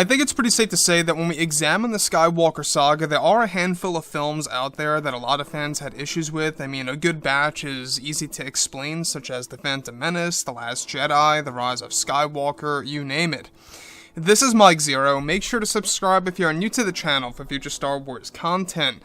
I think it's pretty safe to say that when we examine the Skywalker saga, there are a handful of films out there that a lot of fans had issues with. I mean, a good batch is easy to explain, such as The Phantom Menace, The Last Jedi, The Rise of Skywalker, you name it. This is Mike Zero. Make sure to subscribe if you are new to the channel for future Star Wars content.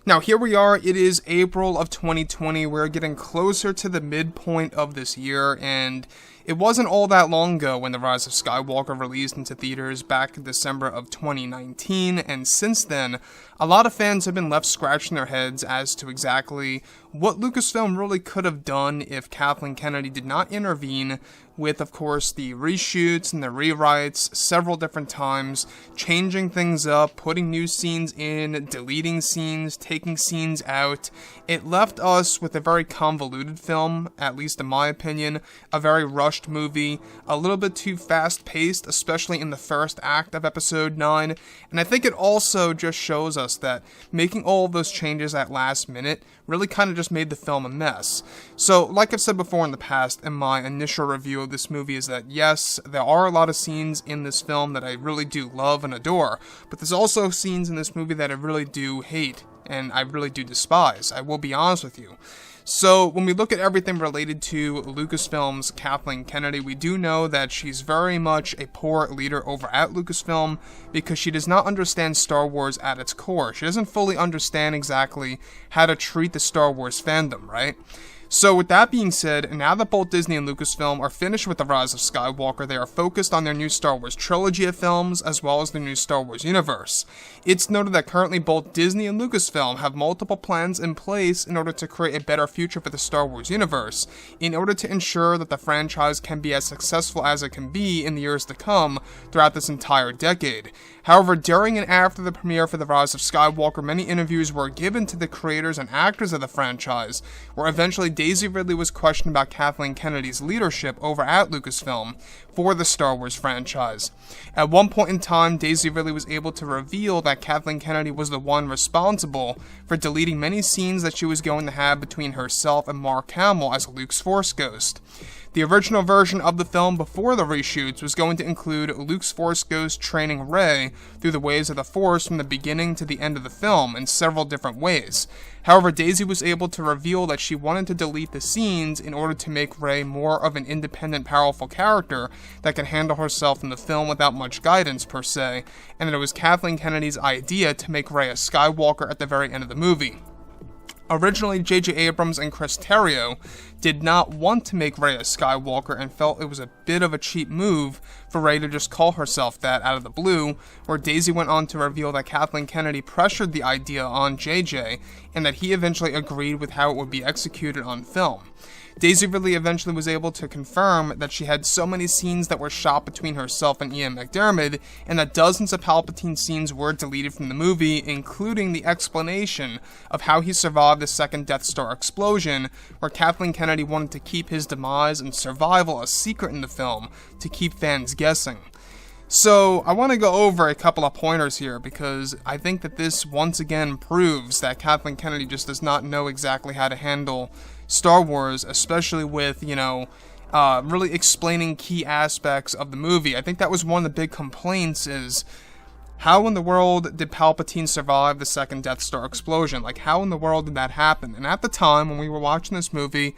Now, here we are, it is April of 2020, we're getting closer to the midpoint of this year, and it wasn't all that long ago when The Rise of Skywalker released into theaters back in December of 2019, and since then, a lot of fans have been left scratching their heads as to exactly what Lucasfilm really could have done if Kathleen Kennedy did not intervene with, of course, the reshoots and the rewrites several different times, changing things up, putting new scenes in, deleting scenes, taking scenes out. It left us with a very convoluted film, at least in my opinion, a very rushed movie, a little bit too fast-paced, especially in the first act of Episode 9, and I think it also just shows us that making all of those changes at last minute really kind of just made the film a mess. So, like I've said before in the past, in my initial review of this movie, is that yes, there are a lot of scenes in this film that I really do love and adore, but there's also scenes in this movie that I really do hate, and I really do despise, I will be honest with you. So, when we look at everything related to Lucasfilm's Kathleen Kennedy, we do know that she's very much a poor leader over at Lucasfilm because she does not understand Star Wars at its core. She doesn't fully understand exactly how to treat the Star Wars fandom, right? So with that being said, now that both Disney and Lucasfilm are finished with The Rise of Skywalker, they are focused on their new Star Wars trilogy of films, as well as the new Star Wars universe. It's noted that currently both Disney and Lucasfilm have multiple plans in place in order to create a better future for the Star Wars universe, in order to ensure that the franchise can be as successful as it can be in the years to come throughout this entire decade. However, during and after the premiere for The Rise of Skywalker, many interviews were given to the creators and actors of the franchise, where eventually Daisy Ridley was questioned about Kathleen Kennedy's leadership over at Lucasfilm for the Star Wars franchise. At one point in time, Daisy Ridley was able to reveal that Kathleen Kennedy was the one responsible for deleting many scenes that she was going to have between herself and Mark Hamill as Luke's Force Ghost. The original version of the film before the reshoots was going to include Luke's Force Ghost training Rey through the ways of the Force from the beginning to the end of the film in several different ways. However, Daisy was able to reveal that she wanted to delete the scenes in order to make Rey more of an independent, powerful character that can handle herself in the film without much guidance per se, and that it was Kathleen Kennedy's idea to make Rey a Skywalker at the very end of the movie. Originally, J.J. Abrams and Chris Terrio did not want to make Rey a Skywalker and felt it was a bit of a cheap move for Rey to just call herself that out of the blue, where Daisy went on to reveal that Kathleen Kennedy pressured the idea on J.J. and that he eventually agreed with how it would be executed on film. Daisy Ridley eventually was able to confirm that she had so many scenes that were shot between herself and Ian McDiarmid, and that dozens of Palpatine scenes were deleted from the movie, including the explanation of how he survived the second Death Star explosion, where Kathleen Kennedy wanted to keep his demise and survival a secret in the film to keep fans guessing. So, I want to go over a couple of pointers here, because I think that this once again proves that Kathleen Kennedy just does not know exactly how to handle Star Wars, especially with, really explaining key aspects of the movie. I think that was one of the big complaints is, how in the world did Palpatine survive the second Death Star explosion? Like, how in the world did that happen? And at the time, when we were watching this movie,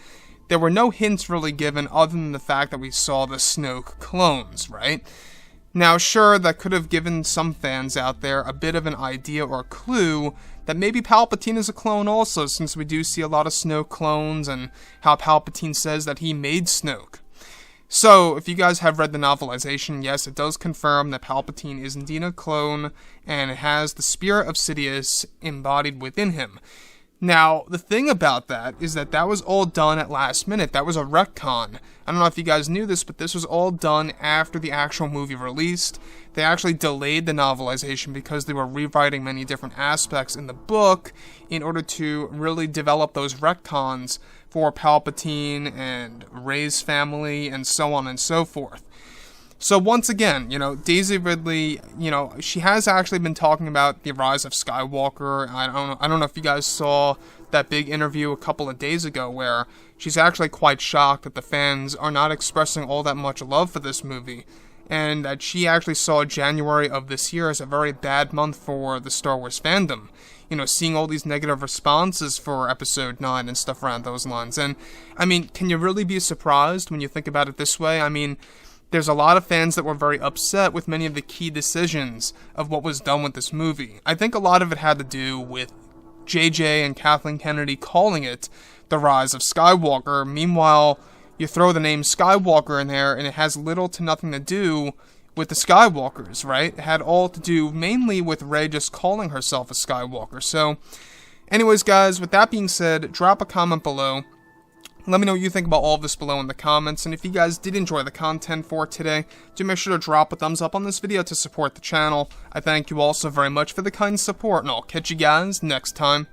there were no hints really given other than the fact that we saw the Snoke clones, right? Now, sure, that could have given some fans out there a bit of an idea or clue that maybe Palpatine is a clone also, since we do see a lot of Snoke clones and how Palpatine says that he made Snoke. So, if you guys have read the novelization, yes, it does confirm that Palpatine is indeed a clone, and it has the spirit of Sidious embodied within him. Now, the thing about that is that that was all done at last minute. That was a retcon. I don't know if you guys knew this, but this was all done after the actual movie released. They actually delayed the novelization because they were rewriting many different aspects in the book in order to really develop those retcons for Palpatine and Rey's family and so on and so forth. So once again, Daisy Ridley, she has actually been talking about The Rise of Skywalker. I don't know if you guys saw that big interview a couple of days ago where she's actually quite shocked that the fans are not expressing all that much love for this movie. and that she actually saw January of this year as a very bad month for the Star Wars fandom. You know, seeing all these negative responses for Episode 9 and stuff around those lines. And, I mean, can you really be surprised when you think about it this way? I mean, there's a lot of fans that were very upset with many of the key decisions of what was done with this movie. I think a lot of it had to do with JJ and Kathleen Kennedy calling it The Rise of Skywalker. Meanwhile, you throw the name Skywalker in there, and it has little to nothing to do with the Skywalkers, right? It had all to do mainly with Rey just calling herself a Skywalker. So, anyways, guys, with that being said, drop a comment below. Let me know what you think about all of this below in the comments, and if you guys did enjoy the content for today, do make sure to drop a thumbs up on this video to support the channel. I thank you all so very much for the kind support, and I'll catch you guys next time.